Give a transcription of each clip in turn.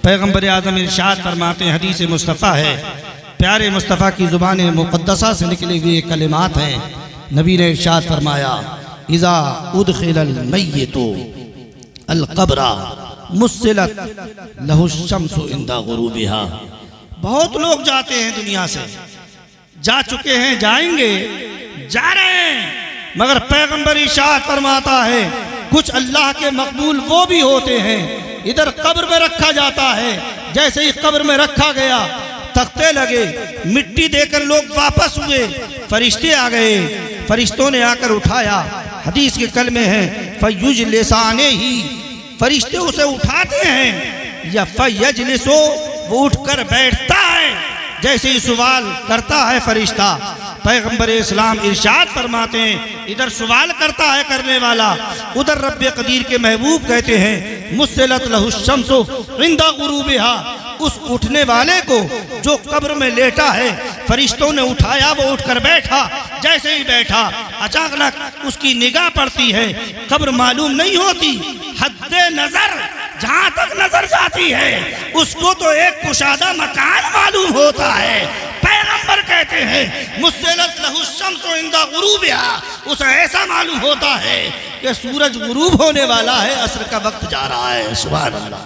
पैगम्बर आज़म इरशाद फरमाते हैं, हदीस मुस्तफ़ा है, प्यारे मुस्तफ़ा की ज़ुबान मुक़द्दसा से निकले हुए कलिमात हैं। नबी ने इरशाद फरमाया, इज़ा उदखिलल मय्यितु अल क़ब्रा मुस्सिलत लहु शम्सु इंदा गुरूबिहा। बहुत लोग जाते हैं दुनिया से, जा चुके हैं, जाएंगे, जा रहे हैं, मगर पैगम्बर इरशाद फरमाता है कुछ अल्लाह के मकबूल वो भी होते हैं, इधर कब्र में रखा जाता है, जैसे ही कब्र में रखा गया तख्ते लगे, मिट्टी देकर लोग वापस हुए, फरिश्ते आ गए, फरिश्तों ने आकर उठाया। हदीस के कलमे हैं फयुजलिसाने ही, फरिश्ते उसे उठाते हैं, या फयजलिसो, वो उठकर बैठता है। जैसे ही सवाल करता है फरिश्ता, पैगम्बर इस्लाम इरशाद फरमाते हैं, इधर सवाल करता है करने वाला, उधर रब्बे कदीर के महबूब कहते हैं मुस्सिलत लहु शम्सु इंदा गुरूबिहा। उस उठने वाले को जो कब्र में लेटा है, फरिश्तों ने उठाया, वो उठकर बैठा। जैसे ही बैठा अचानक उसकी निगाह पड़ती है, कब्र मालूम नहीं होती, हद्दे नजर जहां तक नजर जाती है उसको तो एक कुशादा मकान मालूम होता है। पैगंबर कहते हैं मुस्सिलत लहु शम्सु इंदा गुरूबिहा, उसे ऐसा मालूम होता है कि सूरज गुरूब होने वाला है, असर का वक्त जा रहा है। सुभान अल्लाह,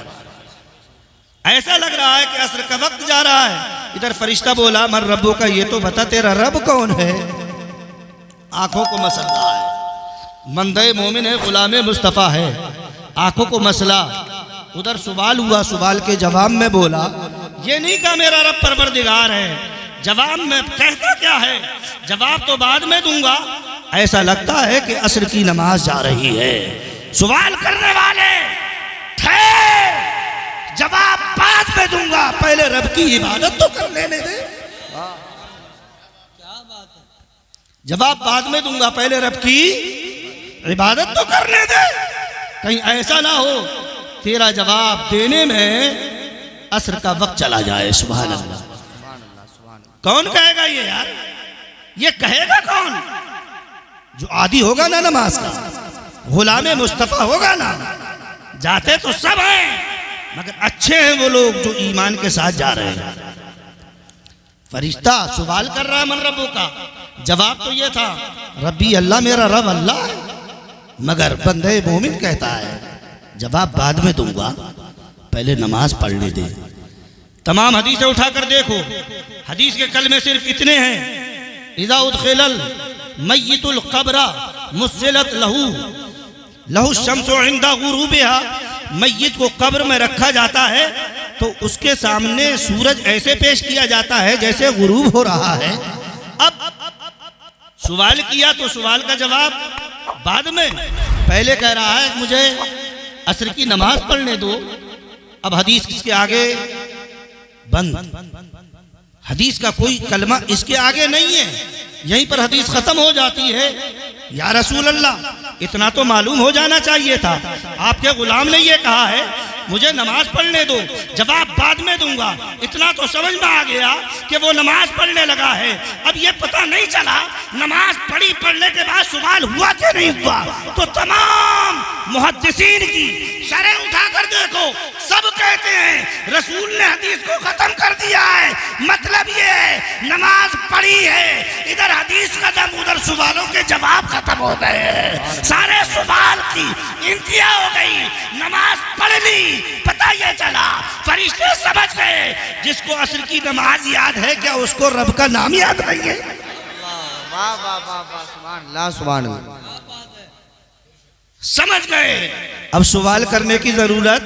ऐसा लग रहा है कि असर का वक्त जा रहा है। इधर फरिश्ता बोला, मन रब्बो का, ये तो बता तेरा रब कौन है। आंखों को मसल रहा है, मंदे मोमिन है, गुलामे मुस्तफ़ा है, आंखों को मसला। उधर सवाल हुआ, सवाल के जवाब में बोला, ये नहीं कहा मेरा रब परवरदिगार है, जवाब में कहता क्या है, जवाब तो बाद में दूंगा। ऐसा लगता है कि असर की नमाज जा रही है। सवाल करने वाले, ठहर, जवाब बाद में दूंगा, पहले रब की इबादत तो कर लेने दे। क्या बात है, जवाब बाद में दूंगा, पहले रब की इबादत तो करने दे। कहीं ऐसा ना हो तेरा जवाब देने में असर का वक्त चला जाए। सुभान अल्लाह, कौन कहेगा ये यार, ये कहेगा कौन? जो आदी होगा ना नमाज का, गुलामे मुस्तफ़ा होगा ना। जाते तो सब हैं, मगर अच्छे हैं वो लोग जो ईमान के साथ जा रहे हैं। फरिश्ता सवाल कर रहा है मन रब्बों का, जवाब तो ये था रब्बी अल्लाह, मेरा रब अल्लाह है, मगर बंदे मोमिन कहता है जवाब बाद में दूंगा, पहले नमाज पढ़ने दे। तमाम हदीसें उठाकर देखो, हदीस के कलमे सिर्फ इतने हैं, इज़ा उदखिलल मय्यितुल क़ब्रा मुस्सिलत लहु शम्सु इंदा गुरूबिहा। मय्यित को कब्र में रखा जाता है तो उसके सामने सूरज ऐसे पेश किया जाता है जैसे गुरूब हो रहा है। अब सवाल किया तो सवाल का जवाब बाद में, पहले कह रहा है मुझे असर की नमाज पढ़ने दो। अब हदीस इसके आगे बंद, हदीस का कोई कलमा इसके आगे नहीं है, यहीं पर हदीस खत्म हो जाती है। या रसूल अल्लाह, इतना तो मालूम हो जाना चाहिए था, आपके गुलाम ने ये कहा है मुझे नमाज पढ़ने दो, जवाब बाद में दूंगा। इतना तो समझ में आ गया कि वो नमाज पढ़ने लगा है। अब ये पता नहीं चला नमाज पढ़ने के बाद सवाल हुआ कि नहीं हुआ। तो तमाम मुहद्दिसीन की शरह उठाकर देखो, सब कहते हैं रसूल ने हदीस को खत्म कर दिया है। मतलब ये है नमाज पढ़ी है, इधर हदीस खत्म, उधर सवालों के जवाब खत्म हो गए, सारे सवाल की इंतहा हो गई, नमाज पढ़ ली। पता ये चला, फरिश्ते समझ गए जिसको असर की नमाज याद है, क्या उसको रब का नाम याद नहीं है? वाह वाह वाह वाह, सुभान अल्लाह, सुभान अल्लाह, समझ गए। अब सवाल करने की जरूरत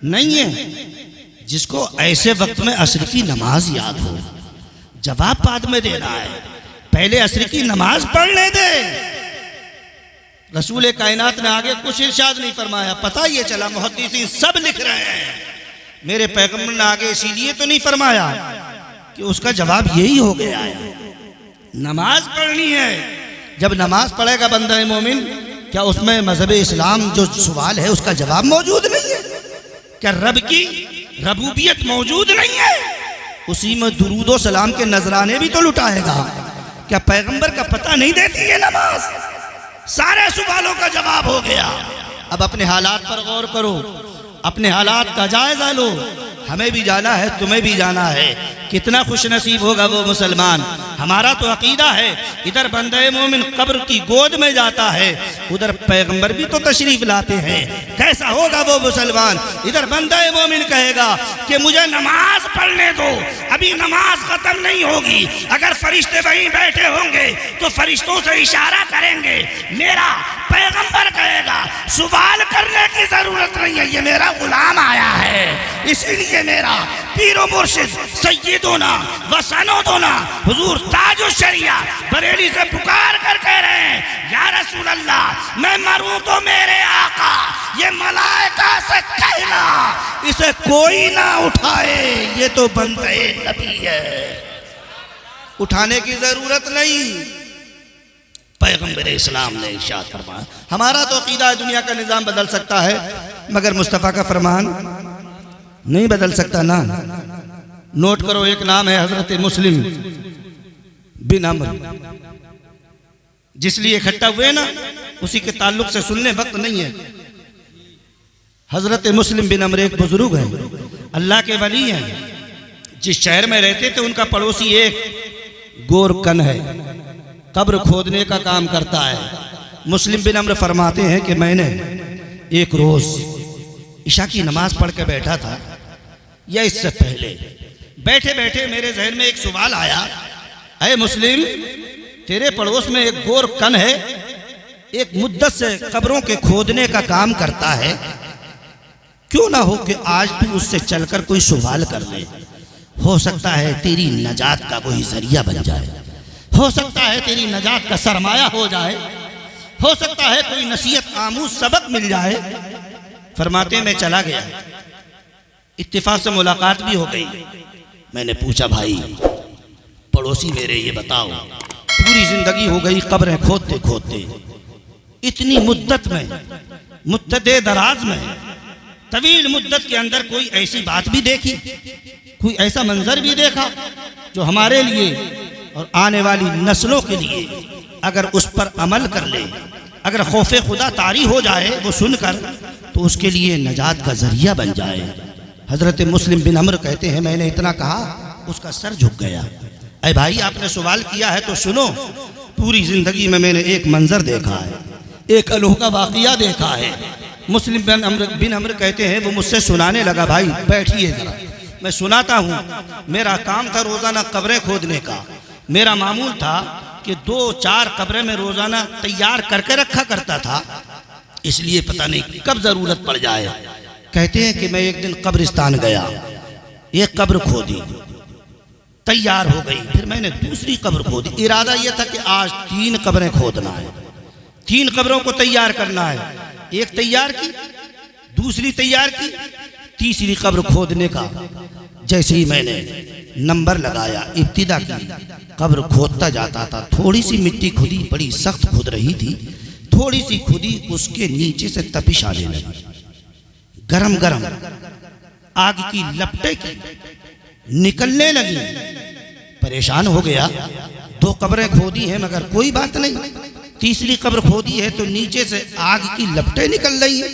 नहीं है। जिसको ऐसे वक्त में असर की नमाज याद हो, जवाब बाद में देना है, पहले असर की नमाज पढ़ने दे। रसूल कायनात ने आगे कुछ इरशाद नहीं फरमाया। पता ये चला मुहद्दिसीन सब लिख रहे हैं, मेरे पैगंबर ने आगे इसीलिए तो नहीं फरमाया कि उसका जवाब यही हो गया है, नमाज पढ़नी है। जब नमाज पढ़ेगा बंदा मोमिन, क्या उसमें मजहब इस्लाम जो सवाल है उसका जवाब मौजूद नहीं है? क्या रब की रबूबियत मौजूद नहीं है? उसी में दुरूदो सलाम के नजराने भी तो लुटाएगा। क्या पैगंबर का पता नहीं देती है नमाज? सारे सवालों का जवाब हो गया। अब अपने हालात पर गौर करो, अपने हालात का जायजा लो। हमें भी जाना है, तुम्हें भी जाना है। कितना खुश नसीब होगा वो मुसलमान। हमारा तो अकीदा है, इधर बंदे मोमिन कब्र की गोद में जाता है, उधर पैगंबर भी तो तशरीफ लाते हैं। कैसा होगा वो मुसलमान। इधर बंदे मोमिन कहेगा कि मुझे नमाज पढ़ने दो, अभी नमाज खत्म नहीं होगी। अगर फरिश्ते वहीं बैठे होंगे तो फरिश्तों से इशारा करेंगे। मेरा पैगंबर कहेगा सवाल करने की जरूरत नहीं है, ये मेरा गुलाम आया है, इसीलिए मेरा पीरो मुर्शिद सैयदोना व सनोदोना हुजूर ताजो शरिया बरेली से पुकार कर कह रहे हैं, या रसूल अल्लाह, मैं मरूं तो मेरे आका ये मलाइका से कहना इसे कोई ना उठाए, ये तो बंदे नबी है, उठाने की जरूरत नहीं। पैगंबर इस्लाम ने इरशाद फरमाया। हमारा तो अकीदा दुनिया का निज़ाम बदल सकता है मगर मुस्तफ़ा का फरमान नहीं बदल सकता ना। नोट करो, एक नाम है हजरत मुस्लिम बिन अम्र। जिस लिए इकट्ठा हुए ना उसी के ताल्लुक से सुनने वक्त नहीं है। हजरत मुस्लिम बिन अम्र एक बुजुर्ग हैं, अल्लाह के वली हैं। जिस शहर में रहते थे उनका पड़ोसी एक गोरकन है, कब्र खोदने का काम करता है। मुस्लिम बिन अम्र फरमाते हैं कि मैंने एक रोज इशा की नमाज पढ़ के बैठा था, या इससे पहले बैठे बैठे मेरे जहन में एक सवाल आया, अरे मुस्लिम, तेरे पड़ोस में एक गोरकन है, एक मुद्दत से कब्रों के खोदने का काम करता है, क्यों ना हो कि आज भी उससे चलकर कोई सवाल कर ले। हो सकता है तेरी नजात का कोई जरिया बन जाए, हो सकता है तेरी नजात का सरमाया हो जाए, हो सकता है कोई नसीहत आमूज सबक मिल जाए। फरमाते मैं चला गया, इत्तेफाक से मुलाकात भी हो गई। मैंने पूछा, भाई पड़ोसी मेरे, ये बताओ, पूरी जिंदगी हो गई कब्रें खोदते खोदते, इतनी मुद्दत में, मुद्दत दराज में, तवील मुद्दत के अंदर कोई ऐसी बात भी देखी, कोई ऐसा मंजर भी देखा जो हमारे लिए और आने वाली नस्लों के लिए अगर उस पर अमल कर ले, अगर खौफे खुदा तारी हो जाए वो सुनकर, तो उसके लिए नजात का जरिया बन जाए। हजरत मुस्लिम बिन अम्र कहते हैं, मैंने इतना कहा उसका सर झुक गया। अरे भाई, आपने सवाल किया है तो सुनो। पूरी जिंदगी में मैंने एक मंजर देखा है, एक अनोखा वाकया देखा है। मुस्लिम बिन अम्र कहते हैं, वो मुझसे सुनाने लगा। भाई बैठिए जरा, मैं सुनाता हूँ। मेरा काम था रोजाना कब्रें खोदने का। मेरा मामूल था कि 2-4 कब्रें में रोजाना तैयार करके रखा करता था, इसलिए पता नहीं कब जरूरत पड़ जाए। कहते हैं कि मैं एक दिन कब्रिस्तान गया, एक कब्र खोदी, तैयार हो गई। फिर मैंने दूसरी कब्र खोदी। इरादा यह था कि आज 3 कब्रें खोदना है, 3 कब्रों को तैयार करना है। एक तैयार की, दूसरी तैयार की, तीसरी कब्र खोदने का जैसे ही मैंने नंबर लगाया, इब्तिदा की, कब्र खोदता जाता था। थोड़ी सी मिट्टी खुदी, बड़ी सख्त खुद रही थी। थोड़ी सी खुदी, उसके नीचे से तपिश आने लगी, गरम गरम आग की लपटें की निकलने लगी। परेशान हो गया, 2 कब्रें खोदी हैं मगर कोई बात नहीं, तीसरी कब्र खोदी है तो नीचे से आग की लपटें निकल रही हैं।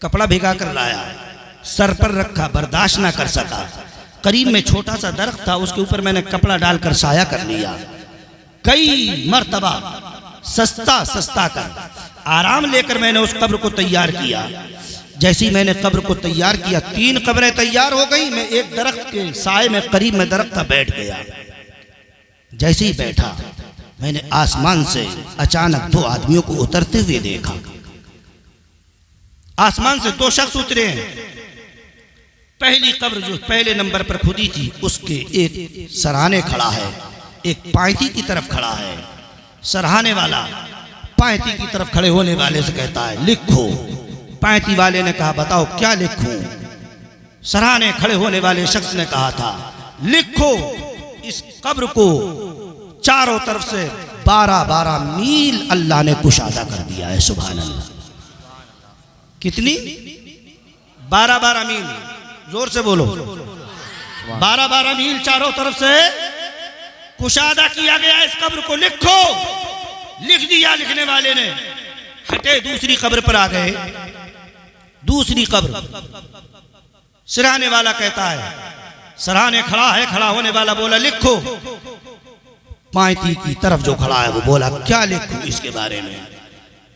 कपड़ा भिगा कर लाया, सर पर रखा, बर्दाश्त ना कर सका। करीब में छोटा सा दरख्त था, उसके ऊपर मैंने कपड़ा डालकर साया कर लिया। कई मर्तबा सस्ता सस्ता कर आराम लेकर मैंने उस कब्र को तैयार किया। जैसे ही मैंने कब्र को तैयार किया, 3 कब्रें तैयार हो गई। मैं एक दरख्त के साए में, करीब में दरख्त था, बैठ गया। जैसे ही बैठा, मैंने आसमान से अचानक 2 आदमियों को उतरते हुए देखा। आसमान से 2 शख्स उतरे हैं। पहली कब्र जो पहले नंबर पर खुदी थी, उसके एक सराहने खड़ा है, एक पायती की तरफ खड़ा है। सराहने वाला पायती की तरफ खड़े होने वाले से कहता है, लिखो। पायती वाले ने कहा, बताओ क्या लिखूं? सराहने खड़े होने वाले शख्स ने कहा था, लिखो, इस कब्र को चारों तरफ से 12-12 मील अल्लाह ने कुशादा कर दिया है। सुभान अल्लाह। कितनी? 12-12 मील। जोर से बोलो। 12-12 मील चारों तरफ से कुशादा किया गया। इस कब्र को लिखो। लिख दिया लिखने वाले ने। हटे, दूसरी कब्र पर आ गए। दूसरी कब्र। सिरहाने वाला कहता है, सिरहाने खड़ा है, खड़ा होने वाला बोला लिखो। पांती की तरफ जो खड़ा है वो बोला क्या लिखूं इसके बारे में?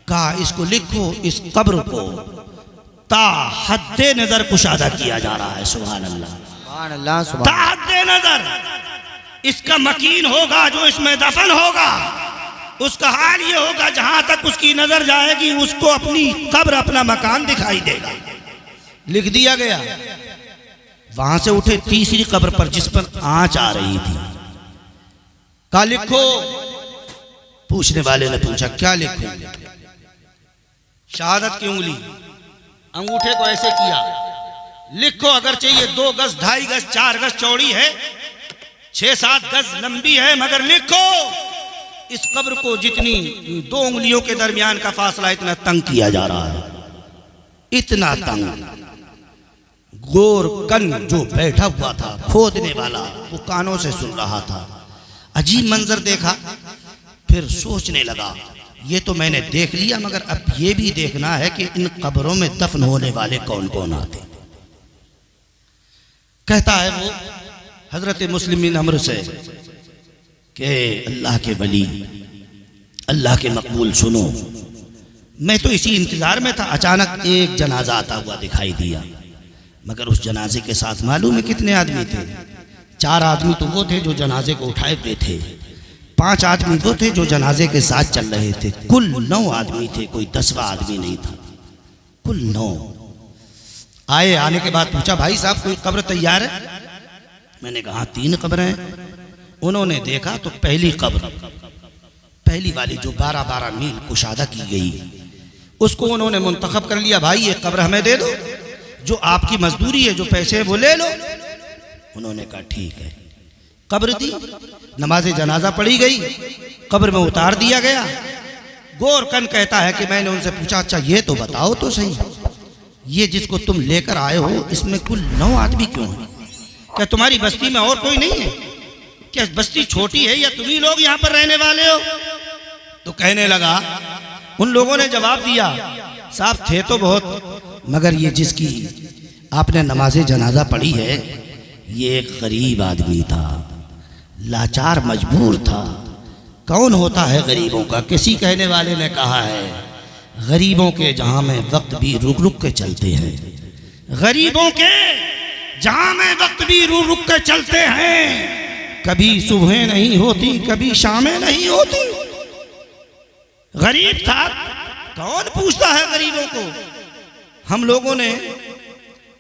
कहा इसको लिखो, इस कब्र को ता हद्दे नजर कुशादा किया जा रहा है। सुभान अल्लाह, सुभान अल्लाह, ता सुभान हद्दे नजर। इसका मकीन होगा जो इसमें दफन होगा, उसका हाल ये होगा जहां तक उसकी नजर जाएगी उसको अपनी कब्र, अपना मकान दिखाई देगा। लिख दिया गया। वहां से उठे तीसरी कब्र पर जिस पर आंच आ रही थी। कहा लिखो। पूछने वाले ने पूछा क्या लिखूं? शहादत की उंगली, अंगूठे को ऐसे किया, लिखो। अगर चाहिए 2 गज, 2.5 गज, 4 गज चौड़ी है, 6-7 गज लंबी है, मगर लिखो। इस कब्र को जितनी 2 उंगलियों के दरमियान का फासला इतना तंग किया जा रहा है, इतना तंग। गोरकन जो बैठा हुआ था, खोदने वाला, वो कानों से सुन रहा था। अजीब मंजर देखा, फिर सोचने लगा ये तो मैंने देख लिया, मगर अब ये भी देखना है कि इन कब्रों में दफन होने वाले कौन कौन आते। कहता है वो हजरत मुस्लिम बिन अमर से कि अल्लाह के वली, अल्लाह के मकबूल सुनो, मैं तो इसी इंतजार में था। अचानक एक जनाजा आता हुआ दिखाई दिया, मगर उस जनाजे के साथ मालूम है कितने आदमी थे? 4 आदमी तो वो थे जो जनाजे को उठाए हुए थे, 5 आदमी वो थे जो जनाजे के साथ चल रहे थे, कुल 9 आदमी थे, कोई 10वां आदमी नहीं था, कुल 9 आए। आने के बाद पूछा भाई साहब कोई कब्र तैयार है? मैंने कहा 3 कब्रें हैं। उन्होंने देखा तो पहली कब्र, पहली वाली जो 12-12 मील कुशादा की गई, उसको उन्होंने मुंतखब कर लिया, भाई ये कब्र हमें दे दो, जो आपकी मजदूरी है, जो पैसे है वो ले लो। उन्होंने कहा ठीक है। कब्र दी, नमाज जनाजा पढ़ी गई, कब्र में उतार दिया गया। गोरकन कहता है कि मैंने उनसे पूछा अच्छा ये तो बताओ तो सही, ये जिसको तुम लेकर आए हो इसमें कुल 9 आदमी क्यों हैं? क्या तुम्हारी बस्ती में और कोई नहीं है? क्या बस्ती छोटी है या तुम ही लोग यहाँ पर रहने वाले हो? तो कहने लगा, उन लोगों ने जवाब दिया साहब थे तो बहुत, मगर ये जिसकी आपने नमाज जनाजा पढ़ी है ये एक गरीब आदमी था, लाचार मजबूर था। कौन होता है गरीबों का? किसी कहने वाले ने कहा है गरीबों के जहां में वक्त भी रुक रुक के चलते हैं, गरीबों के जहां में वक्त भी रुक रुक के चलते हैं, कभी सुबह नहीं होती, कभी शामें नहीं होती। गरीब था, कौन पूछता है गरीबों को? हम लोगों ने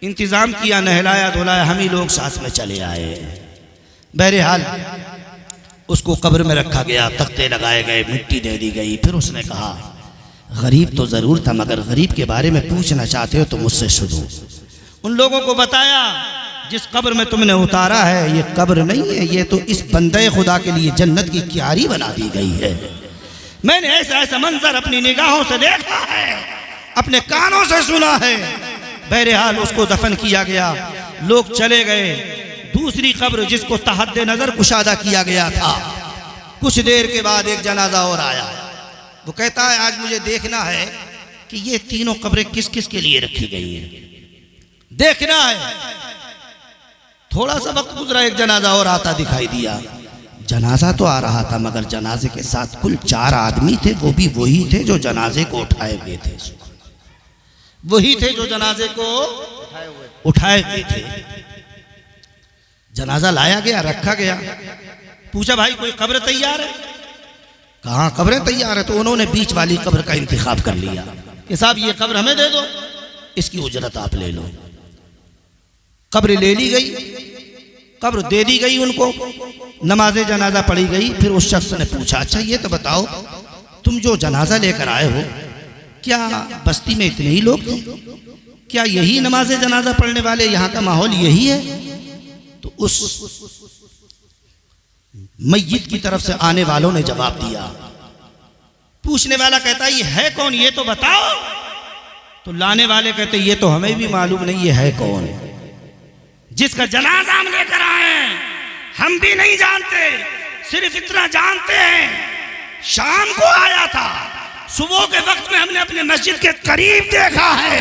इंतजाम किया, नहलाया धुलाया, हम ही लोग साथ में चले आए। बहरहाल उसको कब्र में रखा गया, तख्ते लगाए गए, मिट्टी दे दी गई। फिर उसने कहा गरीब तो जरूर था, मगर गरीब के बारे में पूछना चाहते हो तो मुझसे सुनो। उन लोगों को बताया जिस कब्र में तुमने उतारा है ये कब्र नहीं है, ये तो इस बंदे खुदा के लिए जन्नत की क्यारी बना दी गई है। मैंने ऐसा ऐसा मंजर अपनी निगाहों से देखा है, अपने कानों से सुना है। बहरहाल उसको दफन किया गया, लोग चले गए। दूसरी कब्र जिसको तहद्दे नजर कुशादा किया गया था, कुछ देर के बाद एक जनाजा और आया। वो कहता है आज मुझे देखना है कि ये तीनों कब्रें किस किस के लिए रखी गई हैं, देखना है। थोड़ा सा वक्त गुजरा, एक जनाजा और आता दिखाई दिया। जनाजा तो आ रहा था, मगर जनाजे के साथ कुल 4 आदमी थे, वो भी वही थे जो जनाजे को उठाए हुए थे, वही थे जो जनाजे को उठाए हुए थे। जनाजा लाया गया, रखा गया। पूछा भाई कोई कब्र तैयार है? कहाँ कब्रें तैयार है? तो उन्होंने बीच वाली कब्र का इंतखाब कर लिया कि साहब ये कब्र हमें दे दो, इसकी उजरत आप ले लो। कब्र ले ली गई, कब्र दे दी गई उनको, नमाज जनाजा पढ़ी गई। फिर उस शख्स ने पूछा अच्छा ये तो बताओ तुम जो जनाजा लेकर आए हो क्या बस्ती में इतने ही लोग थे? क्या यही नमाज जनाजा पढ़ने वाले, यहाँ का माहौल यही है? तो उस मय्यत की तरफ से आने वालों ने जवाब दिया। पूछने वाला कहता ये है कौन, ये तो बताओ। तो लाने वाले कहते ये तो हमें भी मालूम नहीं ये है कौन, जिसका जनाजा हम लेकर आए हम भी नहीं जानते। सिर्फ इतना जानते हैं शाम को आया था, सुबह के वक्त में हमने अपने मस्जिद के करीब देखा है,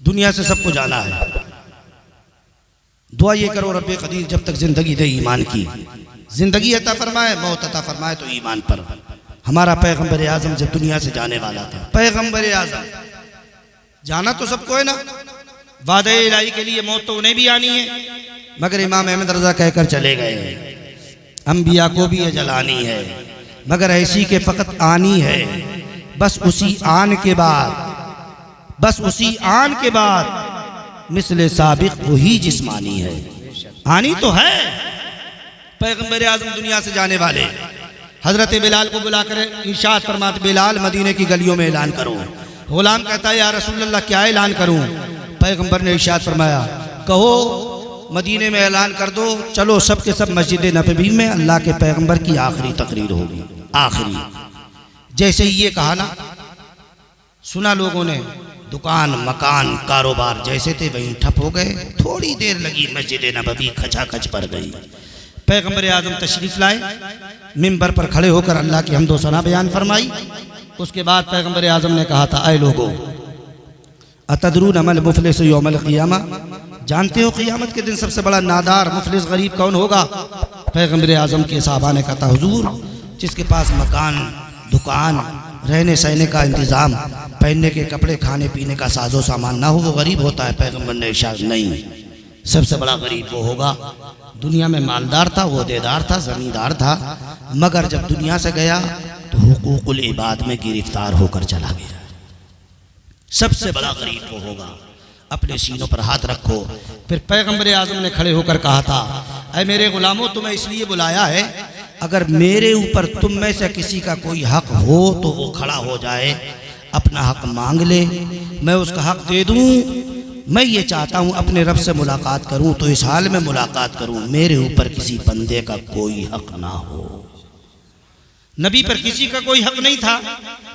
दुनिया से सबको जाना है। दुआ ये करो रब्बे कदीर जब तक जिंदगी दे ईमान की, जिंदगी अता फरमाए, मौत अता फरमाए तो ईमान पर। हमारा पैगंबर आजम जब दुनिया से जाने वाला था, पैगंबर आजम जाना तो सबको है ना, वादे इलाही के लिए मौत तो उन्हें भी आनी है, मगर इमाम अहमद रजा कहकर चले गए अंबिया को भी ये जलानी है, मगर ऐसी के फ़कत आनी है। बस उसी आन के बाद, बस उसी आन के बाद मिसले साबिक वही जिस्मानी है। आनी तो है। पैगंबर आज़म दुनिया से जाने वाले हजरत बिलाल को बुलाकर इरशाद फरमाते, बिलाल मदीने की गलियों में ऐलान करो। गुलाम कहता है या रसूल अल्लाह क्या ऐलान करूं? पैगंबर ने इरशाद फरमाया, कहो मदीने में ऐलान कर दो, चलो सब के सब मस्जिद नबवी में अल्लाह के पैगंबर की आखिरी तकरीर होगी। आखिरी जैसे ही ये कहा ना, सुना लोगों ने, दुकान मकान कारोबार जैसे थे वहीं ठप हो गए। थोड़ी देर लगी, मस्जिद नबवी खचाखच पर गई। पैगंबर आज़म तशरीफ लाए, मिंबर पर खड़े होकर अल्लाह की हम्दो सना बयान फरमाई। उसके बाद पैगंबर आज़म ने कहा था, ऐ लोगो अतदरून अमल मुफलिस यौमल क़ियामा, जानते हो क़ियामत के दिन सबसे बड़ा नादार मुफलिस गरीब कौन होगा? पैगंबर आज़म के सहाबा ने कहा, हुजूर जिसके पास मकान दुकान रहने सहने का इंतज़ाम, पहनने के कपड़े खाने पीने का साजो सामान ना हो वो गरीब होता है। पैगंबर ने इरशाद, नहीं, सबसे बड़ा गरीब वो होगा, दुनिया में मालदार था, वो देदार था, ज़मींदार था, मगर जब दुनिया से गया तो हुकूकुल इबाद में गिरफ्तार होकर चला गया। सबसे बड़ा गरीब वो होगा। अपने सीनों पर हाथ रखो। फिर पैगंबर आज़म ने खड़े होकर कहा था, ऐ मेरे गुलामों, तुम्हें इसलिए बुलाया है, अगर मेरे ऊपर तुम में से किसी का कोई हक हो तो वो खड़ा हो जाए, अपना हक मांग ले, मैं उसका हक दे दूं। मैं ये चाहता हूँ अपने रब से मुलाकात करूँ तो इस हाल में मुलाकात करूँ, मेरे ऊपर किसी बंदे का कोई हक ना हो। नबी पर किसी का कोई हक नहीं था,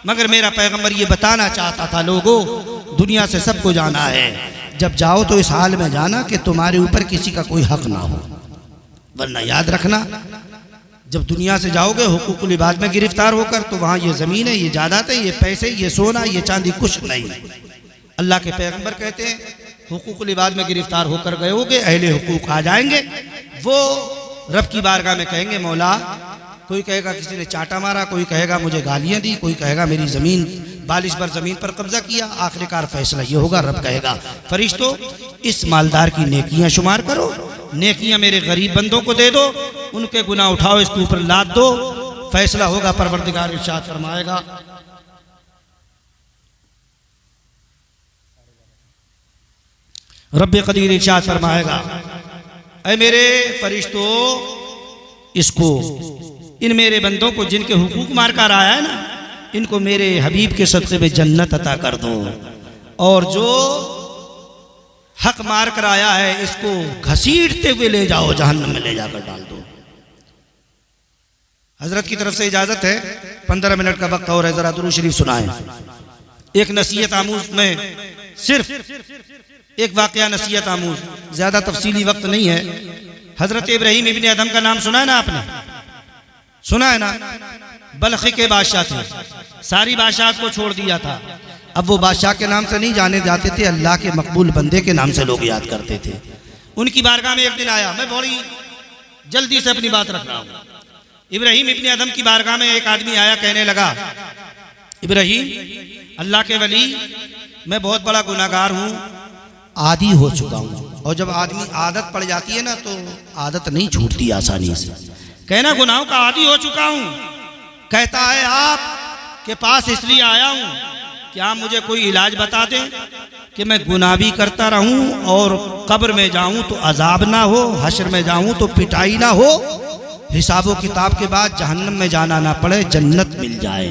मगर मेरा पैगंबर ये बताना चाहता था, लोगों दुनिया से सबको जाना है, जब जाओ तो इस हाल में जाना कि तुम्हारे ऊपर किसी का कोई हक ना हो, वरना याद रखना जब दुनिया से जाओगे हुकूकुल इबाद में गिरफ्तार होकर, तो वहाँ ये ज़मीन है, ये जायदाद है, ये पैसे, ये सोना, ये चांदी कुछ नहीं। अल्लाह के पैगंबर कहते हैं, हुकूकुल इबाद में गिरफ्तार होकर गए होगे, अहले हुकूक आ जाएंगे, वो रब की बारगाह में कहेंगे, मौला, कोई कहेगा किसी ने चाटा मारा, कोई कहेगा मुझे गालियाँ दी, कोई कहेगा मेरी ज़मीन बालिश पर ज़मीन पर कब्जा किया। आखिरकार फैसला ये होगा, रब कहेगा, फरिश्तों इस मालदार की नेकियां शुमार करो, नेकियां मेरे गरीब बंदों को दे दो, उनके गुनाह उठाओ, इसके ऊपर लाद दो, फैसला होगा। परवरदिगार इरशाद फरमाएगा, रब्बे कदीर इरशाद फरमाएगा, ऐ मेरे फरिश्तों, इसको इन मेरे बंदों को जिनके हुकूक मार कर आया है ना, इनको मेरे हबीब के सदक़े में जन्नत अता कर दो, और जो हक मार कर आया है इसको घसीटते हुए ले जाओ, जहन्नम में ले जाकर डाल दो। हजरत की तरफ से इजाजत है, 15 मिनट का वक्त और है, जरा दुरूद शरीफ सुनाएं। एक नसीहत आमूज में सिर्फ एक वाकया नसीहत आमूज, ज्यादा तफसीली वक्त नहीं है। हजरत इब्राहीम इब्ने अदम का नाम सुना है ना आपने? सुना है ना? बल्ख के बादशाह थे, सारी बादशाह को छोड़ दिया था। अब वो बादशाह के नाम से नहीं जाने जाते थे, अल्लाह के मकबूल बंदे के नाम से लोग याद करते थे। उनकी बारगाह में एक दिन आया, मैं बड़ी जल्दी से अपनी बात रख रहा हूँ। इब्राहीम इब्ने अदम की बारगाह में एक आदमी आया, कहने लगा, इब्राहीम अल्लाह के वली, मैं बहुत बड़ा गुनाहगार हूँ, आदी हो चुका हूँ। और जब आदमी आदत पड़ जाती है ना तो आदत नहीं छूटती आसानी से। कहना गुनाहों का आदी हो चुका हूँ। कहता है आप के पास इसलिए आया हूँ कि आप मुझे कोई इलाज बता दें कि मैं गुनाह भी करता रहूं और कब्र में जाऊं तो अजाब ना हो, हश्र में जाऊं तो पिटाई ना हो, हिसाबो किताब के बाद जहन्नम में जाना ना पड़े, जन्नत मिल जाए।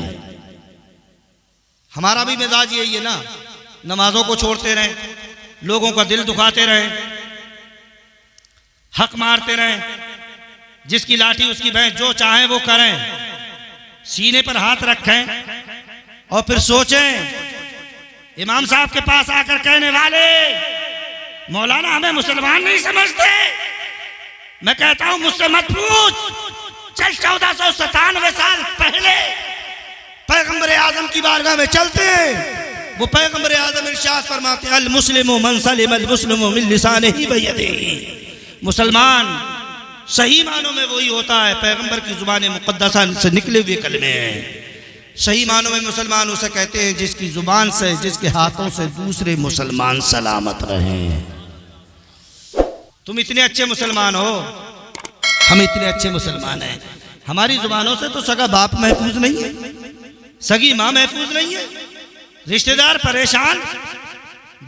हमारा भी मिजाज यही है ना, नमाजों को छोड़ते रहें, लोगों का दिल दुखाते रहें, हक मारते रहें, जिसकी लाठी उसकी भैंस, जो चाहें वो करें, सीने पर हाथ रखें और फिर सोचें इमाम साहब के पास आकर कहने वाले, मौलाना हमें मुसलमान नहीं समझते। मैं कहता हूं मुझसे मत पूछ, चल 1497 साल पहले पैगंबर आजम की बारगाह में चलते, वो पैगंबर आज़म इरशाद फरमाते हैं, अल मुस्लिमु मन सलिम अल मुस्लिमु मिन लिसानिही व यदिही। मुसलमान सही मानों में वही होता है, पैगंबर की जुबान मुक़द्दसा से निकले हुए कलमे हैं। सही मानों में मुसलमान उसे कहते हैं जिसकी जुबान से, जिसके हाथों से दूसरे मुसलमान सलामत रहें। तुम इतने अच्छे मुसलमान हो, हम इतने अच्छे मुसलमान हैं, हमारी जुबानों से तो सगा बाप महफूज नहीं है, सगी माँ महफूज नहीं है, रिश्तेदार परेशान,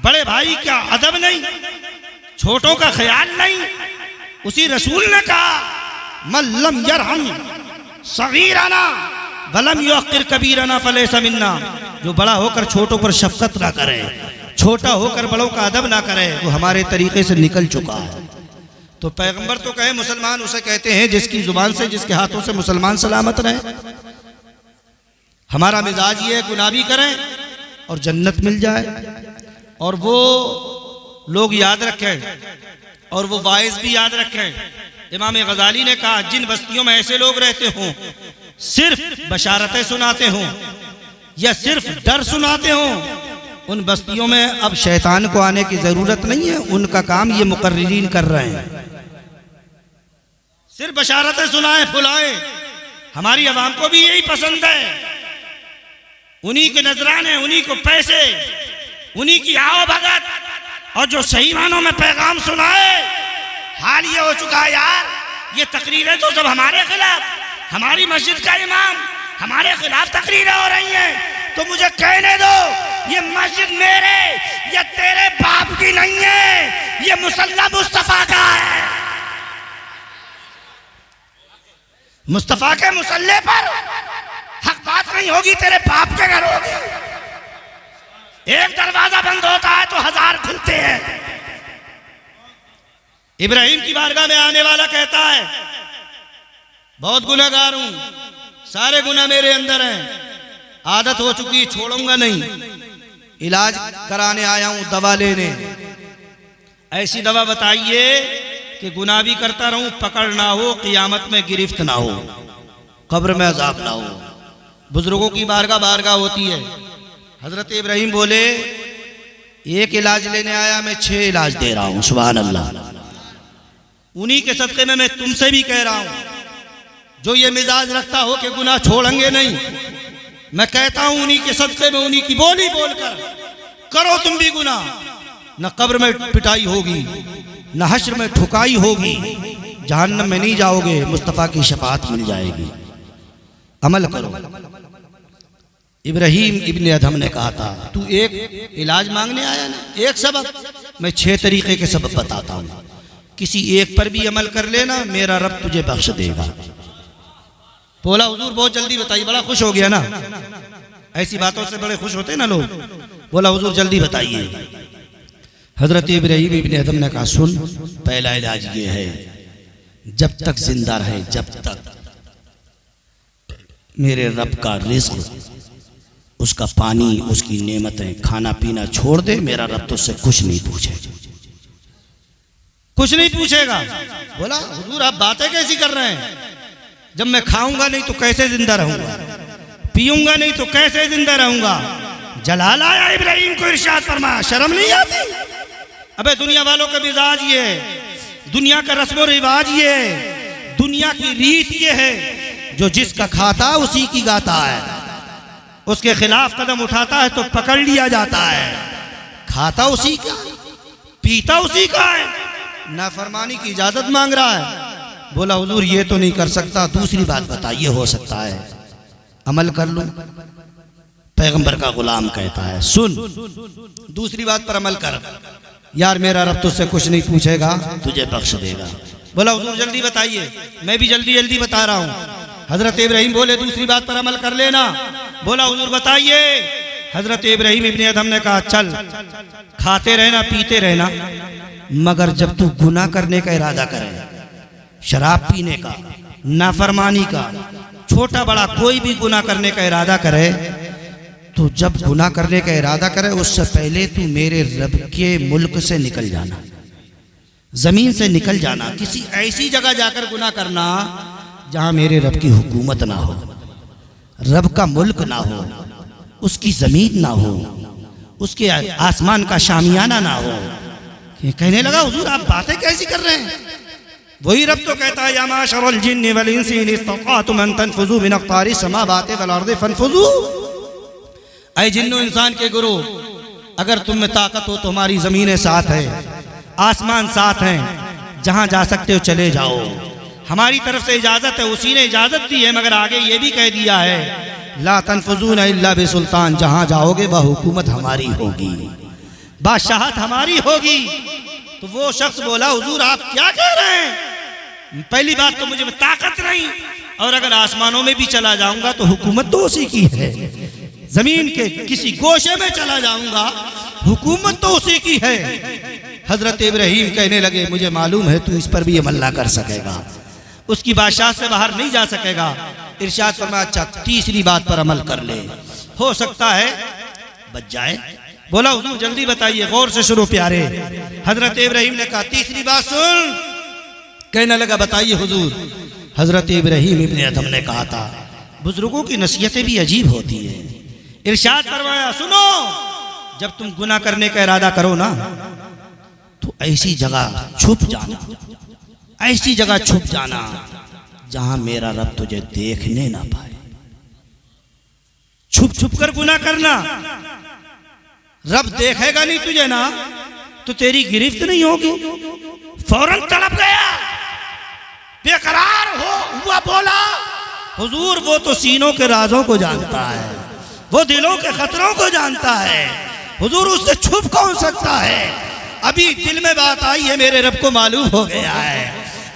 बड़े भाई का अदब नहीं, छोटों का ख्याल नहीं। उसी रसूल ने कहा, मल्लम यरहम सगीरना वलम युक़िर कबीरना फलैसा मिन्ना। जो बड़ा होकर छोटों पर शफकत ना करे, छोटा होकर बड़ों का अदब ना करे, वो हमारे तरीके से निकल चुका है। तो पैगंबर तो कहे मुसलमान उसे कहते हैं जिसकी जुबान से, जिसके हाथों से मुसलमान सलामत रहे। हमारा मिजाज ये है, गुनाह भी करें और जन्नत मिल जाए। और वो लोग याद रखें और वो वाइज भी याद रखें। इमाम गजाली ने कहा, जिन बस्तियों में ऐसे लोग रहते हों, सिर्फ बशारतें सुनाते हों या सिर्फ डर सुनाते हों, उन बस्तियों में अब शैतान को आने की जरूरत नहीं है, उनका काम ये मुकर्रिरीन कर रहे हैं। सिर्फ बशारतें सुनाएं फुलाएं, हमारी आवाम को भी यही पसंद है। उन्हीं के नजराने, उन्हीं को पैसे, उन्हीं की आओ भगत, और जो सही मानों में पैगाम सुनाए। हाल ये हो चुका है यार, ये तकरीरें तो सब हमारे खिलाफ, हमारी मस्जिद का इमाम हमारे खिलाफ तकरीरें हो रही हैं। तो मुझे कहने दो, ये मस्जिद मेरे या तेरे बाप की नहीं है, ये मुसल्ला मुस्तफा का है। मुस्तफा के मुसल्ले पर हक बात नहीं होगी, तेरे बाप के घर होगी। एक दरवाजा बंद होता है तो 1000 खुलते हैं। इब्राहिम की बारगाह में आने वाला कहता है, बहुत गुनहगार हूं, सारे गुनाह मेरे अंदर हैं, आदत हो चुकी, छोड़ूंगा नहीं, इलाज कराने आया हूं, दवा लेने। ऐसी दवा बताइए कि गुनाह भी करता रहूं, पकड़ ना हो, क़ियामत में गिरफ्त ना हो, कब्र में अजाब ना हो। बुजुर्गों की बारगाह होती है। हजरत इब्राहिम बोले, एक इलाज लेने आया, मैं 6 इलाज दे रहा हूं। सुभान अल्लाह। उन्हीं के सदक़े में मैं तुमसे भी कह रहा हूं, जो ये मिजाज रखता हो कि गुनाह छोड़ेंगे नहीं, मैं कहता हूं उन्हीं के सदक़े में, उन्हीं की बोली बोलकर करो तुम भी गुनाह। न कब्र में पिटाई होगी, न हश्र में ठुकाई होगी, जहन्नम में नहीं जाओगे, मुस्तफ़ा की शफाअत मिल जाएगी। अमल करो। इब्राहिम इब्ने अदहम ने कहा था, तू एक इलाज मांगने आया ना, एक सबक, मैं 6 तरीके के सबक बताता हूँ, किसी एक पर भी अमल कर लेना, मेरा रब तुझे बख्श देगा। बोला हुजूर बहुत जल्दी बताइए, बड़ा खुश हो गया ना, ऐसी बातों से बड़े खुश होते हैं ना लोग। बोला हुजूर जल्दी बताइए। हजरत इब्राहिम इब्ने अदहम ने कहा, सुन, पहला इलाज ये है, जब तक जिंदा रहे, जब तक मेरे रब का रिज़्क़, उसका पानी, उसकी नेमतें, खाना पीना छोड़ दे, मेरा रब तो उससे कुछ नहीं पूछेगा, कुछ नहीं पूछेगा। बोला हुजूर आप बातें कैसी कर रहे हैं, जब मैं खाऊंगा नहीं तो कैसे जिंदा रहूंगा, पीऊंगा नहीं तो कैसे जिंदा रहूंगा। जलाल आया इब्राहिम को, इरशाद फरमाया, शर्म नहीं आती? अबे दुनिया वालों का मिजाज ये है, दुनिया का रस्म रिवाज ये है, दुनिया की रीत ये है, जो जिसका खाता उसी की गाता है, उसके खिलाफ कदम उठाता है तो पकड़ लिया जाता है। खाता उसी का, पीता उसी का है, नाफरमानी की इजाजत मांग रहा है। बोला हुजूर ये तो नहीं कर सकता, दूसरी बात बताइए, हो सकता है अमल कर लूं। पैगंबर का गुलाम कहता है, सुन, दूसरी बात पर अमल कर, यार मेरा रब तुझसे कुछ नहीं पूछेगा, तुझे बख्श देगा। बोला हुजूर जल्दी बताइए, मैं भी जल्दी जल्दी बता रहा हूँ। हजरत इब्राहिम बोले, दूसरी बात पर अमल कर लेना। बोला हुजूर बताइए। हजरत इब्राहिम इब्ने अदहम ने कहा, चल खाते रहना, पीते रहना, मगर जब तू गुनाह करने का इरादा करे, शराब पीने का, नाफरमानी का, छोटा बड़ा कोई भी गुनाह करने का इरादा करे, तो जब गुनाह करने का इरादा करे उससे पहले तू मेरे रब के मुल्क से निकल जाना, जमीन से निकल जाना, किसी ऐसी जगह जाकर गुनाह करना जहां मेरे रब की हुकूमत ना हो, रब का मुल्क ना हो, उसकी जमीन ना हो, उसके आसमान का शामियाना ना हो। कहने लगा हुजूर आप बातें कैसी कर रहे हैं? वही रब तो कहता है या माशरल जिन्नि वल इंसी इन इस्तताअतुम अन तनफुज़ू मिन अक़तारिस समावाति वल अर्दि फनफुज़ू। ऐ जिन्नो इंसान के गुरु, अगर तुम में ताकत हो तो हमारी ज़मीनें साथ हैं, आसमान साथ हैं, जहाँ जा सकते हो चले जाओ, हमारी तरफ से इजाज़त है, उसी ने इजाज़त दी है। मगर आगे ये भी कह दिया है ला तनफुज़ून इल्ला बिसुल्तान, जहाँ जाओगे वह हुकूमत हमारी होगी, बादशाहत हमारी होगी। तो वो शख्स बोला हुजूर आप क्या कह रहे हैं? पहली बात तो मुझे ताकत नहीं, और अगर आसमानों में भी चला जाऊंगा तो हुकूमत तो उसी की है, जमीन के किसी गोशे में चला जाऊंगा हुकूमत तो उसी की है। हजरत इब्राहीम कहने लगे मुझे मालूम है तू इस पर भी अमल ना कर सकेगा, उसकी बादशाह से बाहर नहीं जा सकेगा। इरशाद फरमाया अच्छा तीसरी बात पर अमल कर ले, हो सकता है बच जाए। बोला हुजूर जल्दी बताइए, गौर से सुनो प्यारे। हजरत इब्राहीम ने कहा तीसरी बात सुन। कहने लगा बताइए हुजूर। हजरत इब्राहीम इब्ने अदम ने कहा था बुजुर्गों की नसीहतें भी अजीब होती है। इरशाद फरमाया सुनो, जब तुम गुनाह करने का इरादा करो ना तो ऐसी जगह छुप जाना, ऐसी जगह छुप जाना जहां मेरा रब तुझे देखने ना पाए। छुप छुप कर गुनाह करना, रब देखेगा नहीं तुझे ना तो तेरी गिरफ्त नहीं होगी। फौरन तड़प गया, बेकरार हुआ, बोला हुजूर वो तो सीनों के राजों को जानता है, वो दिलों के खतरों को जानता है, हुजूर उससे छुप कौन सकता है? अभी दिल में बात आई है, मेरे रब को मालूम हो गया है,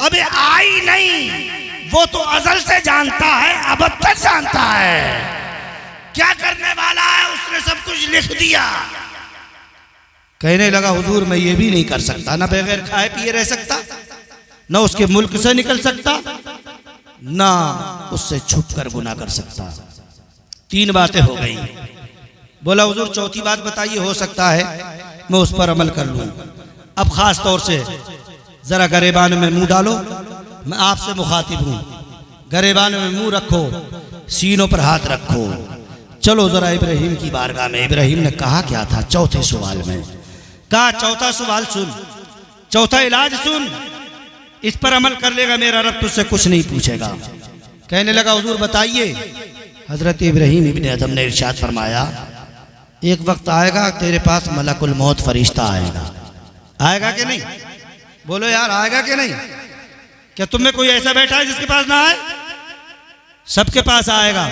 अबे आई नहीं, वो तो अजल से जानता है, अब तक जानता है क्या करने वाला है, उसने सब कुछ लिख दिया। कहने लगा हुजूर मैं ये भी नहीं कर सकता, ना बगैर खाए पिए रह सकता, ना उसके मुल्क से निकल सकता, ना उससे छुप कर गुनाह कर सकता। तीन बातें हो गई। बोला हुजूर चौथी बात बताइए, हो सकता है मैं उस पर अमल कर लूं। अब खास तौर से जरा गरेबान में मुंह डालो, मैं आपसे मुखातिब हूं, गरेबान में मुंह रखो, सीनों पर हाथ रखो, चलो जरा इब्राहीम की बारगाह में। इब्राहीम ने कहा क्या था चौथे सवाल में? कहा चौथा सवाल सुन, चौथा इलाज सुन, इस पर अमल कर लेगा मेरा रब तुझसे कुछ नहीं पूछेगा। कहने लगा हुजूर बताइए। हजरत इब्राहीम इब्ने अदम ने इरशाद फरमाया एक वक्त आएगा तेरे पास मलकुल मौत फरिश्ता आएगा। आएगा कि नहीं? बोलो यार आएगा कि नहीं? क्या तुम में कोई ऐसा बैठा है जिसके पास ना आए? सबके पास आएगा।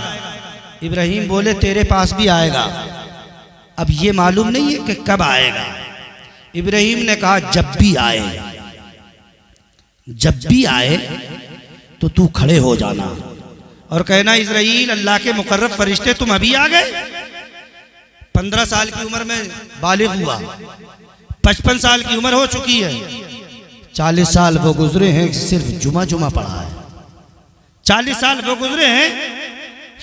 इब्राहीम बोले तेरे पास भी आएगा, अब ये मालूम नहीं है कि कब आएगा। इब्राहीम ने कहा जब भी आए, जब भी आए तो तू खड़े हो जाना और कहना इज़राइल अल्लाह के मुकर्रब फरिश्ते तुम अभी आ गए। 15 साल की उम्र में बालिग हुआ, 55 साल की उम्र हो चुकी है, 40 साल वो गुजरे हैं सिर्फ जुमा जुमा पढ़ा है, 40 साल वो गुजरे हैं,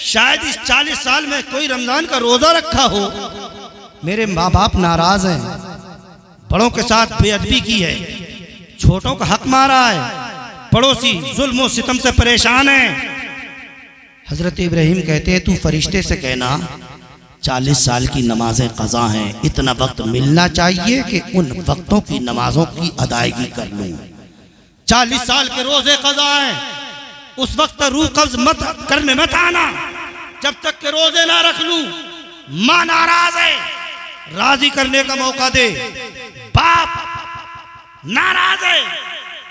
शायद इस 40 साल में कोई रमजान का रोजा रखा हो। मेरे माँ बाप नाराज हैं, बड़ों के साथ बेअदबी की है, छोटों का हक मारा है, पड़ोसी जुल्म और सितम से परेशान है। हजरत इब्राहीम कहते हैं तू फरिश्ते से कहना 40 साल की नमाजें कज़ा हैं, इतना वक्त मिलना चाहिए कि उन वक्तों की नमाजों की अदायगी कर लूं। 40 साल के रोजे कज़ा हैं, उस वक्त रूह कब्ज मत करने मत आना जब तक के रोजे ना रख लूं। मां नाराज है, राजी करने का मौका दे। बाप नाराज है,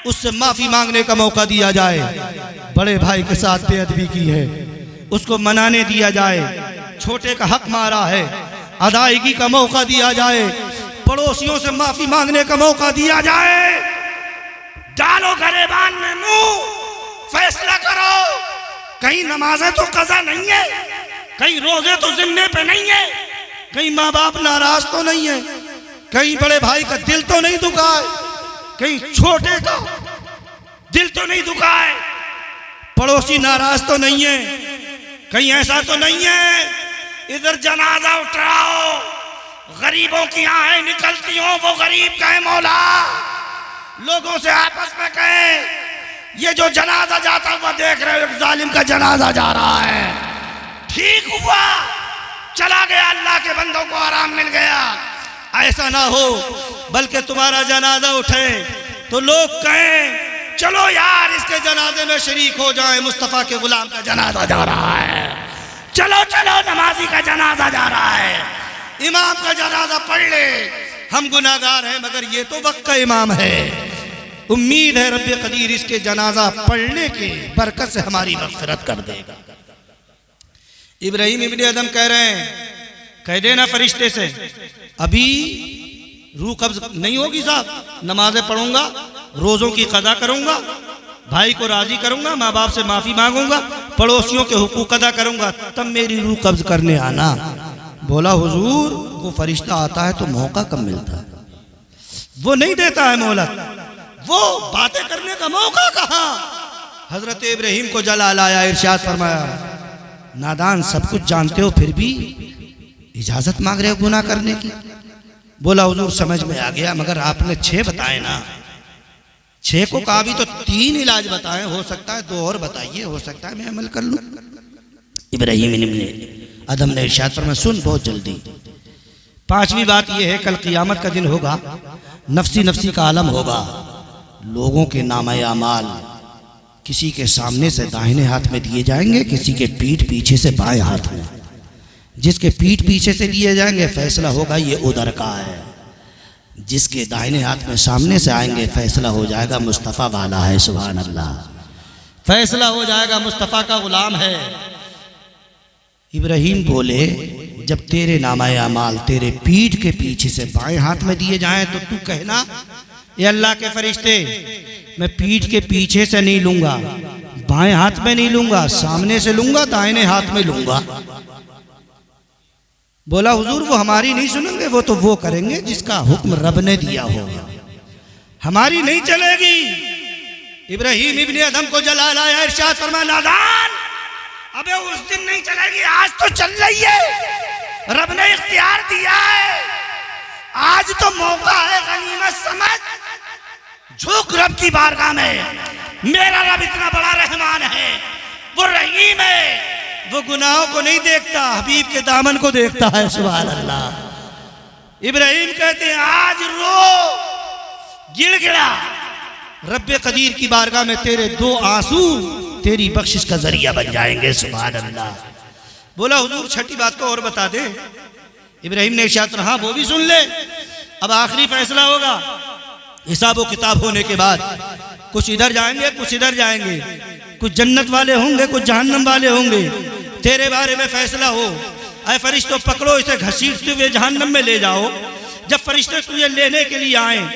उससे माफी मांगने का मौका दिया जाए। बड़े भाई के साथ बेअदबी की है, उसको मनाने दिया जाए। छोटे का हक मारा है, अदायगी का मौका दिया जाए। पड़ोसियों से माफी मांगने का मौका दिया जाए। डालो गरेबान में मुंह, फैसला करो। कहीं नमाजें तो कज़ा नहीं है, कहीं रोजे तो जिम्मे पे नहीं है, कहीं माँ बाप नाराज तो नहीं है, कहीं बड़े भाई का दिल तो नहीं दुखा है, कहीं छोटे का दिल तो नहीं दुखा है, पड़ोसी नाराज तो नहीं है, कहीं ऐसा तो नहीं है। इधर जनाजा उठाओ, गरीबों की आंखें निकलती हो, वो गरीब कहे मौला। लोगों से आपस में कहे ये जो जनाजा जाता हुआ देख रहे हो, एक जालिम का जनाजा जा रहा है। ठीक हुआ चला गया, अल्लाह के बंदों को आराम मिल गया। ऐसा ना हो बल्कि तुम्हारा जनाजा उठे तो लोग कहें चलो यार इसके जनाजे में शरीक हो जाए, मुस्तफ़ा के गुलाम का जनाजा जा रहा है, चलो चलो नमाजी का जनाजा जा रहा है, इमाम का जनाजा पढ़ ले। हम गुनाहगार हैं मगर ये तो वक्त का इमाम है, उम्मीद है रब्बे कदीर इसके जनाजा पढ़ने की बरकत से हमारी मग़फ़िरत कर देगा। इब्राहीम इब्ने अदम कह रहे हैं, कह देना फरिश्ते से अभी रूह कब्ज नहीं होगी साहब, नमाजें पढ़ूंगा, रोज़ों की कदा करूंगा, भाई को राजी करूंगा, माँ बाप से माफ़ी मांगूंगा, पड़ोसियों के हुकूक अदा करूंगा, तब मेरी रूह कब्ज करने आना। बोला हुजूर वो फरिश्ता आता है तो मौका कब मिलता है, वो नहीं देता है मोहलत, वो बातें करने का मौका कहाँ। हजरत इब्राहीम को जलाल आया, इरशाद फरमाया नादान सब कुछ जानते हो फिर भी इजाजत मांग रहे हो गुनाह करने की। बोला हुजूर समझ में आ गया मगर आपने 6 बताए ना, 6 को कहा भी तो 3 इलाज बताए, हो सकता है 2 और बताइए, हो सकता है मैं अमल कर लूं। इब्राहीम इब्ने अदम ने इरशाद फरमाया सुन बहुत जल्दी, 5वीं बात यह है कल क़ियामत का दिन होगा, नफसी नफसी का आलम होगा, लोगों के नामे अमाल किसी के सामने से दाहिने हाथ में दिए जाएंगे, किसी के पीठ पीछे से बाएं हाथ में। जिसके पीठ पीछे से दिए जाएंगे फैसला होगा ये उधर का है, जिसके दाहिने हाथ में सामने से आएंगे फैसला हो जाएगा मुस्तफ़ा वाला है, सुभान अल्लाह, फैसला हो जाएगा मुस्तफ़ा का गुलाम है। इब्राहीम बोले जब तेरे नामाए अमाल तेरे पीठ के पीछे से बाएं हाथ में दिए जाएं तो तू कहना ये अल्लाह के फरिश्ते मैं पीठ के पीछे से नहीं लूंगा, बाएं हाथ में नहीं लूंगा, सामने से लूंगा, दाहिने हाथ में लूंगा। बोला हुजूर वो हमारी नहीं सुनेंगे, वो तो वो करेंगे जिसका हुक्म रब ने दिया होगा, हमारी नहीं चलेगी। इब्राहीम इब्ने अदम को जलाल आया, इरशाद फरमाया नादान अबे उस दिन नहीं चलेगी, आज तो चल रही है, रब ने इख्तियार दिया है, आज तो मौका है, गनीमत समझ, झुक रब की बारगाह में। मेरा रब इतना बड़ा रहमान है, वो रहीम है, वो गुनाहों को नहीं देखता, हबीब के दामन को देखता है, सुभान अल्लाह। इब्राहीम कहते हैं आज रो गिड़गिड़ा, रब्बे कदीर की बारगाह में तेरे 2 आंसू तेरी बख्शिश का जरिया बन जाएंगे, सुभान अल्लाह। बोला हुजूर 6ठी बात तो और बता दे। इब्राहीम ने इरशाद हाँ वो भी सुन ले, अब आखिरी फैसला होगा, हिसाब व किताब होने के बाद कुछ इधर जाएंगे कुछ इधर जाएंगे, कुछ जन्नत वाले होंगे कुछ जहन्नम वाले होंगे, तेरे बारे में फैसला हो। ऐ फरिश्तों पकड़ो इसे, घसीटते हुए जहन्नम में ले जाओ। जब फरिश्ते तुझे लेने के लिए आए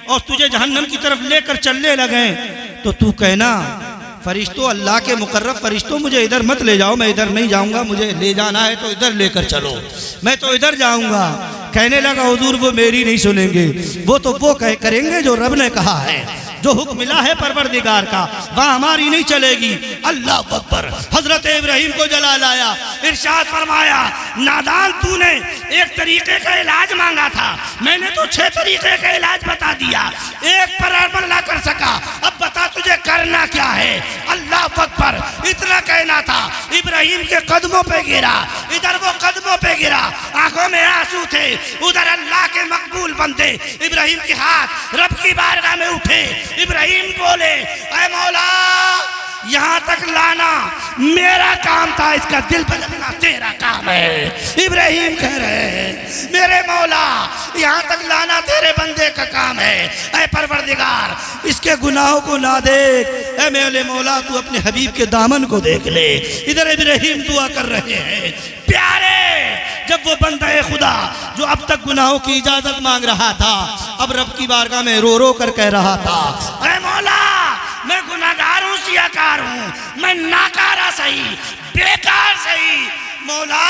और तुझे जहन्नम की तरफ लेकर चलने लगे तो तू कहना फरिश्तों अल्लाह के मुकर्रब फरिश्तों मुझे इधर मत ले जाओ, मैं इधर नहीं जाऊंगा, मुझे ले जाना है तो इधर लेकर चलो, मैं तो इधर जाऊंगा। कहने लगा हुजूर वो मेरी नहीं सुनेंगे, वो तो वो करेंगे जो रब ने कहा है, जो हुक्म मिला है परवरदिगार का, वहाँ हमारी नहीं चलेगी। अल्लाह अकबर। हजरत इब्राहीम को जलाल आया, इरशाद फरमाया नादान तूने एक तरीके का इलाज मांगा था, मैंने तो 6 तरीके का इलाज बता दिया, एक पर अमल ना कर सका, अब बता तुझे करना क्या है। अल्लाह अकबर। इतना कहना था, इब्राहीम के कदमों पे गिरा, इधर वो कदमों पे गिरा, आंखों में आंसू थे, उधर अल्लाह के मकबूल बंदे इब्राहीम के हाथ रब की बारगाह में उठे। इब्राहीम बोले ऐ मौला यहाँ तक लाना मेरा काम था, इसका दिल बदलना तेरा काम है। इब्राहीम कह रहे हैं मेरे मौला यहाँ तक लाना तेरे बंदे का काम है, ऐ परवरदिगार इसके गुनाहों को ना देख, ऐ मेरे मौला तू अपने हबीब के दामन को देख ले। इधर इब्राहीम दुआ कर रहे हैं प्यारे, जब वो बंदा खुदा जो अब तक गुनाहों की इजाजत मांग रहा था अब रब की बारगाह में रो रो कर कह रहा था ऐ मौला मैं गुनाहगार हूँ, सियाकार हूँ, मैं नाकारा सही बेकार सही मौला,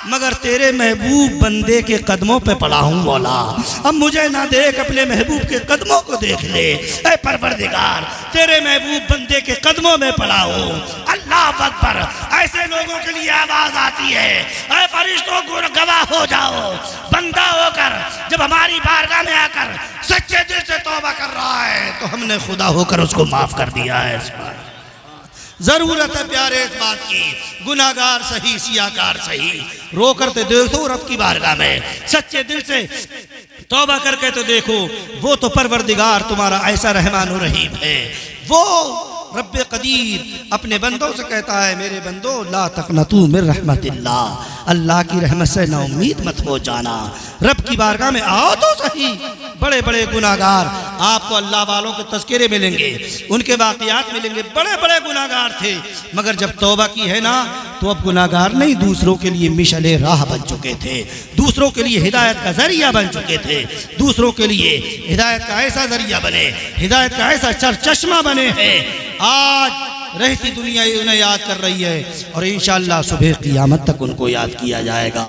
मगर तेरे महबूब बंदे के कदमों पे पड़ा हूँ मौला, अब मुझे ना देख अपने महबूब के कदमों को देख ले। ऐ परवरदिगार तेरे महबूब बंदे के कदमों में पड़ा हूँ। अल्लाह अकबर। ऐसे लोगों के लिए आवाज आती है ऐ फरिश्तों गवाह हो जाओ, बंदा होकर जब हमारी बारगाह में आकर सच्चे दिल से तौबा कर रहा है तो हमने खुदा होकर उसको माफ कर दिया है। जरूरत है प्यारे इस बात की, गुनाहगार सही सियाकार सही, रो करते देखो रब की बारगाह में, सच्चे दिल से तौबा करके तो देखो, वो तो परवरदिगार तुम्हारा ऐसा रहमान और रहीम है। वो रब्बे कदीर अपने बंदों से कहता है, मेरे बंदो ला तकनतू मिन रहमतिल्लाह, अल्लाह की रहमत से ना उम्मीद मत हो जाना। रब की बारगाह में आओ तो सही। बड़े बड़े गुनाहगार आपको अल्लाह वालों के तज़किरे मिलेंगे, उनके वाक़ियात मिलेंगे, बड़े बड़े गुनाहगार थे, मगर जब तौबा की है ना तो अब गुनाहगार नहीं, दूसरों के लिए मिशले राह बन चुके थे, दूसरों के लिए हिदायत का जरिया बन चुके थे, दूसरों के लिए हिदायत का ऐसा जरिया बने, हिदायत का ऐसा चश्मा बने हैं। आज रहती दुनिया उन्हें याद कर रही है और इंशाअल्लाह सुबह क़ियामत तक उनको याद किया जाएगा।